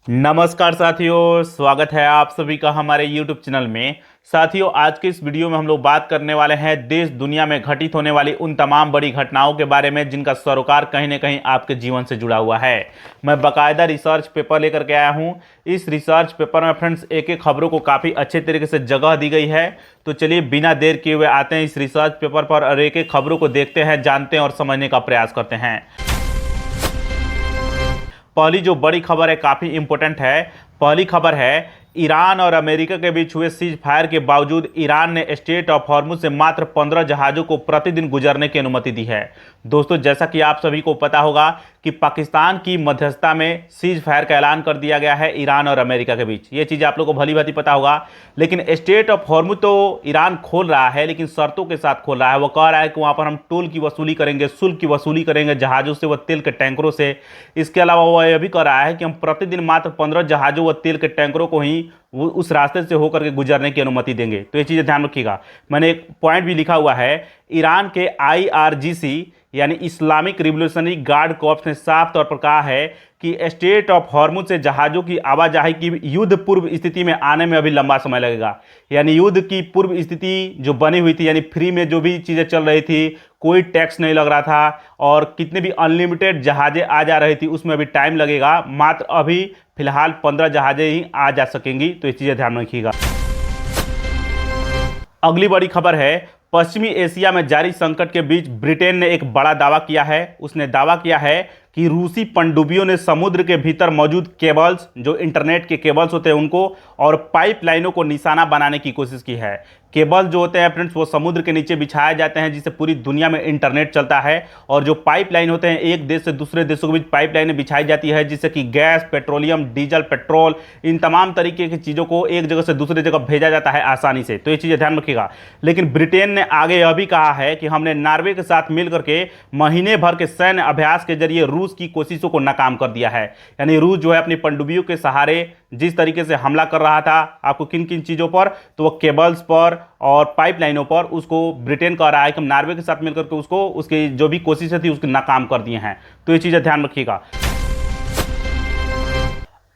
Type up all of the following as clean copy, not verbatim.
नमस्कार साथियों, स्वागत है आप सभी का हमारे YouTube चैनल में। साथियों, आज के इस वीडियो में हम लोग बात करने वाले हैं देश दुनिया में घटित होने वाली उन तमाम बड़ी घटनाओं के बारे में जिनका सरोकार कहीं ना कहीं आपके जीवन से जुड़ा हुआ है। मैं बाकायदा रिसर्च पेपर लेकर के आया हूं। इस रिसर्च पेपर में फ्रेंड्स एक एक खबरों को काफ़ी अच्छे तरीके से जगह दी गई है। तो चलिए बिना देर किए हुए आते हैं इस रिसर्च पेपर पर और एक एक खबरों को देखते हैं, जानते हैं और समझने का प्रयास करते हैं। पहली जो बड़ी खबर है काफ़ी इंपॉर्टेंट है। पहली खबर है, ईरान और अमेरिका के बीच हुए सीज फायर के बावजूद ईरान ने स्ट्रेट ऑफ हॉर्मुज से मात्र 15 जहाज़ों को प्रतिदिन गुजरने की अनुमति दी है। दोस्तों, जैसा कि आप सभी को पता होगा कि पाकिस्तान की मध्यस्थता में सीज फायर का ऐलान कर दिया गया है ईरान और अमेरिका के बीच। ये चीज़ आप लोगों को भली भांति पता होगा। लेकिन स्ट्रेट ऑफ हॉर्मुज तो ईरान खोल रहा है, लेकिन शर्तों के साथ खोल रहा है। वो कह रहा है कि वहाँ पर हम टोल की वसूली करेंगे, शुल्क की वसूली करेंगे जहाज़ों से व तेल के टैंकरों से। इसके अलावा वो यह भी कह रहा है कि हम प्रतिदिन मात्र 15 जहाज़ों व तेल के टैंकरों को ही उस रास्ते से होकर के गुजरने की अनुमति देंगे। तो ये चीज़ें ध्यान रखिएगा। मैंने एक पॉइंट भी लिखा हुआ है, ईरान के IRGC यानी इस्लामिक रिवोल्यूशनरी गार्ड कॉर्प्स ने साफ तौर पर कहा है कि स्ट्रेट ऑफ हॉर्मुज से जहाज़ों की आवाजाही की युद्ध पूर्व स्थिति में आने में अभी लंबा समय लगेगा। यानी युद्ध की पूर्व स्थिति जो बनी हुई थी, यानी फ्री में जो भी चीज़ें चल रही थी, कोई टैक्स नहीं लग रहा था और कितने भी अनलिमिटेड जहाज़ें आ जा रही थी, उसमें अभी टाइम लगेगा। मात्र अभी फिलहाल 15 जहाज़ें ही आ जा सकेंगी। तो ये चीज़ें ध्यान रखिएगा। अगली बड़ी खबर है, पश्चिमी एशिया में जारी संकट के बीच ब्रिटेन ने एक बड़ा दावा किया है। उसने दावा किया है कि रूसी पनडुब्बियों ने समुद्र के भीतर मौजूद केबल्स, जो इंटरनेट के केबल्स होते हैं उनको, और पाइपलाइनों को निशाना बनाने की कोशिश की है। केबल जो होते हैं फ्रेंड्स, वो समुद्र के नीचे बिछाए जाते हैं जिससे पूरी दुनिया में इंटरनेट चलता है। और जो पाइपलाइन होते हैं, एक देश से दूसरे देशों के बीच पाइपलाइनें बिछाई जाती है जिससे कि गैस, पेट्रोलियम, डीजल, पेट्रोल, इन तमाम तरीके की चीज़ों को एक जगह से दूसरी जगह भेजा जाता है आसानी से। तो ये चीज़ें ध्यान रखिएगा। लेकिन ब्रिटेन ने आगे यह भी कहा है कि हमने नॉर्वे के साथ मिलकर के महीने भर के सैन्य अभ्यास के जरिए रूस की कोशिशों को नाकाम कर दिया है। यानी रूस जो है अपनी पनडुब्बियों के सहारे जिस तरीके से हमला कर रहा था, आपको किन किन चीज़ों पर, तो वो केबल्स पर और पाइपलाइनों पर, उसको ब्रिटेन कह रहा है कि हम नॉर्वे के साथ मिलकर के उसको, उसकी जो भी कोशिशें थी उसको नाकाम कर दिए हैं। तो ये चीज़ें ध्यान रखिएगा।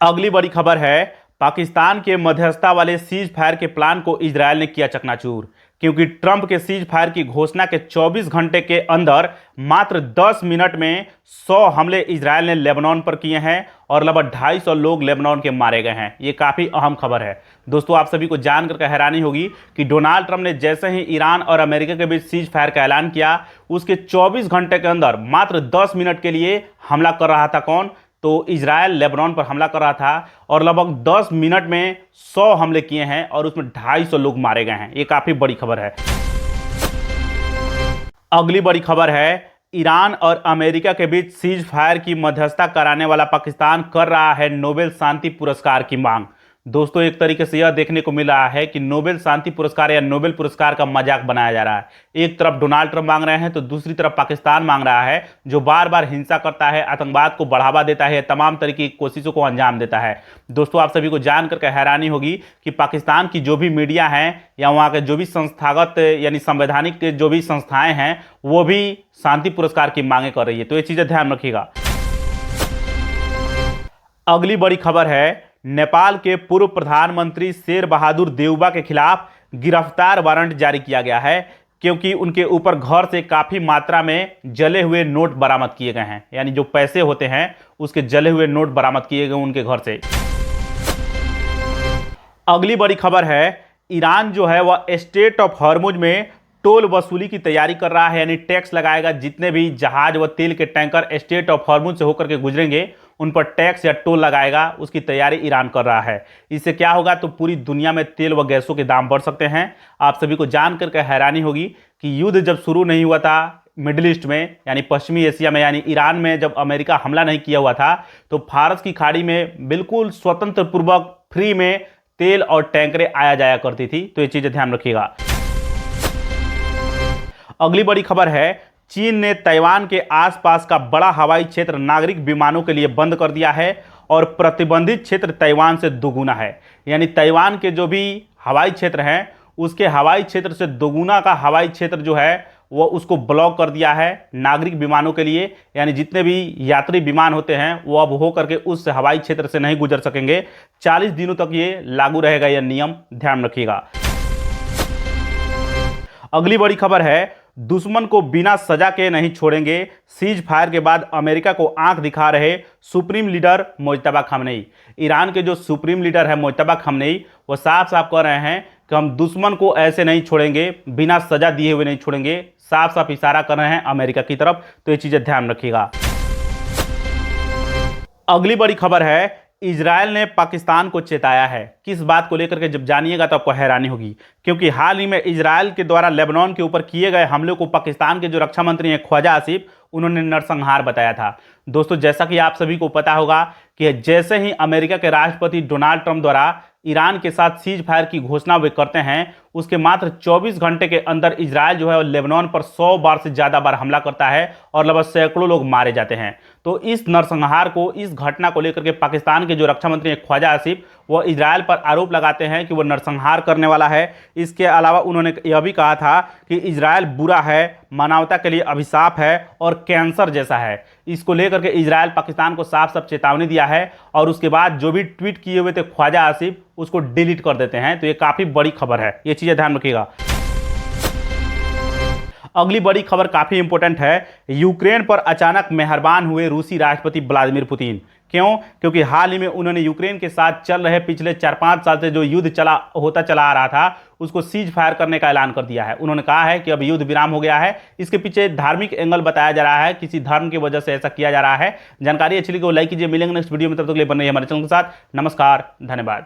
अगली बड़ी खबर है, पाकिस्तान के मध्यस्थता वाले सीज फायर के प्लान को इजरायल ने किया चकनाचूर। क्योंकि ट्रंप के सीज फायर की घोषणा के 24 घंटे के अंदर मात्र 10 मिनट में 100 हमले इजरायल ने लेबनान पर किए हैं और लगभग 250 लोग लेबनान के मारे गए हैं। ये काफ़ी अहम खबर है। दोस्तों, आप सभी को जानकर हैरानी होगी कि डोनाल्ड ट्रंप ने जैसे ही ईरान और अमेरिका के बीच सीज फायर का ऐलान किया, उसके 24 घंटे के अंदर मात्र 10 मिनट के लिए हमला कर रहा था। कौन? तो इजरायल लेबनान पर हमला कर रहा था और लगभग 10 मिनट में 100 हमले किए हैं और उसमें 250 लोग मारे गए हैं। ये काफ़ी बड़ी खबर है। अगली बड़ी खबर है, ईरान और अमेरिका के बीच सीज फायर की मध्यस्थता कराने वाला पाकिस्तान कर रहा है नोबेल शांति पुरस्कार की मांग। दोस्तों, एक तरीके से यह देखने को मिल रहा है कि नोबेल शांति पुरस्कार या नोबेल पुरस्कार का मजाक बनाया जा रहा है। एक तरफ डोनाल्ड ट्रंप मांग रहे हैं तो दूसरी तरफ पाकिस्तान मांग रहा है, जो बार बार हिंसा करता है, आतंकवाद को बढ़ावा देता है, तमाम तरीके की कोशिशों को अंजाम देता है। दोस्तों, आप सभी को जानकर हैरानी होगी कि पाकिस्तान की जो भी मीडिया है या वहाँ के जो भी संस्थागत यानी संवैधानिक जो भी संस्थाएं हैं, वो भी शांति पुरस्कार की मांगे कर रही है। तो ये चीज़ें ध्यान रखिएगा। अगली बड़ी खबर है, नेपाल के पूर्व प्रधानमंत्री शेर बहादुर देउबा के खिलाफ गिरफ्तार वारंट जारी किया गया है क्योंकि उनके ऊपर घर से काफ़ी मात्रा में जले हुए नोट बरामद किए गए हैं। यानी जो पैसे होते हैं उसके जले हुए नोट बरामद किए गए उनके घर से। अगली बड़ी खबर है, ईरान जो है वह स्ट्रेट ऑफ हॉर्मुज में टोल वसूली की तैयारी कर रहा है। यानी टैक्स लगाएगा। जितने भी जहाज व तेल के टैंकर स्ट्रेट ऑफ हॉर्मुज से होकर के गुजरेंगे उन पर टैक्स या टोल लगाएगा, उसकी तैयारी ईरान कर रहा है। इससे क्या होगा, तो पूरी दुनिया में तेल व गैसों के दाम बढ़ सकते हैं। आप सभी को जानकर के हैरानी होगी कि युद्ध जब शुरू नहीं हुआ था मिडिल ईस्ट में, यानी पश्चिमी एशिया में, यानी ईरान में, जब अमेरिका हमला नहीं किया हुआ था, तो फारस की खाड़ी में बिल्कुल स्वतंत्र पूर्वक फ्री में तेल और टैंकरें आया जाया करती थी। तो ये चीज़ें ध्यान रखिएगा। अगली बड़ी खबर है, चीन ने ताइवान के आसपास का बड़ा हवाई क्षेत्र नागरिक विमानों के लिए बंद कर दिया है और प्रतिबंधित क्षेत्र ताइवान से दोगुना है। यानी ताइवान के जो भी हवाई क्षेत्र हैं उसके हवाई क्षेत्र से दोगुना का हवाई क्षेत्र जो है वो उसको ब्लॉक कर दिया है नागरिक विमानों के लिए, यानी जितने भी यात्री विमान होते हैं वो अब हो करके उस हवाई क्षेत्र से नहीं गुजर सकेंगे। 40 दिनों तक ये लागू रहेगा यह नियम, ध्यान रखिएगा। अगली बड़ी खबर है, दुश्मन को बिना सजा के नहीं छोड़ेंगे, सीज फायर के बाद अमेरिका को आंख दिखा रहे supreme leader Mujtaba Khamenei. Iran के जो सुप्रीम लीडर है मुज्तबा खामनेई, वो साफ साफ कह रहे हैं कि हम दुश्मन को ऐसे नहीं छोड़ेंगे, बिना सजा दिए हुए नहीं छोड़ेंगे। साफ साफ इशारा कर रहे हैं अमेरिका की तरफ, तो ये चीजें ध्यान रखिएगा। अगली बड़ी खबर है, इजरायल ने पाकिस्तान को चेताया है। किस बात को लेकर के जब जानिएगा तो आपको हैरानी होगी, क्योंकि हाल ही में इजरायल के द्वारा लेबनान के ऊपर किए गए हमले को पाकिस्तान के जो रक्षा मंत्री हैं ख्वाजा आसिफ, उन्होंने नरसंहार बताया था। दोस्तों, जैसा कि आप सभी को पता होगा कि जैसे ही अमेरिका के राष्ट्रपति डोनाल्ड ट्रंप द्वारा ईरान के साथ सीज फायर की घोषणा वे करते हैं, उसके मात्र 24 घंटे के अंदर इजरायल जो है लेबनान पर 100 बार से ज़्यादा बार हमला करता है और लगभग सैकड़ों लोग मारे जाते हैं। तो इस नरसंहार को, इस घटना को लेकर के पाकिस्तान के जो रक्षा मंत्री हैं ख्वाजा आसिफ, वो इजरायल पर आरोप लगाते हैं कि वो नरसंहार करने वाला है। इसके अलावा उन्होंने यह भी कहा था कि इजरायल बुरा है, मानवता के लिए अभिशाप है और कैंसर जैसा है। इसको लेकर के इजरायल पाकिस्तान को साफ साफ चेतावनी दिया है और उसके बाद जो भी ट्वीट किए हुए थे ख्वाजा आसिफ, उसको डिलीट कर देते हैं। तो ये काफ़ी बड़ी खबर है, ये चीज़ें ध्यान रखिएगा। अगली बड़ी खबर काफ़ी इंपॉर्टेंट है, यूक्रेन पर अचानक मेहरबान हुए रूसी राष्ट्रपति व्लादिमीर पुतिन। क्यों? क्योंकि हाल ही में उन्होंने यूक्रेन के साथ चल रहे पिछले 4-5 साल से जो युद्ध चला आ रहा था, उसको सीज फायर करने का ऐलान कर दिया है। उन्होंने कहा है कि अब युद्ध विराम हो गया है। इसके पीछे धार्मिक एंगल बताया जा रहा है, किसी धर्म की वजह से ऐसा किया जा रहा है। जानकारी अच्छी लगी तो लाइक कीजिए। मिलेंगे नेक्स्ट वीडियो में, तब तक के लिए बने रहिए हमारे चैनल के साथ। नमस्कार, धन्यवाद।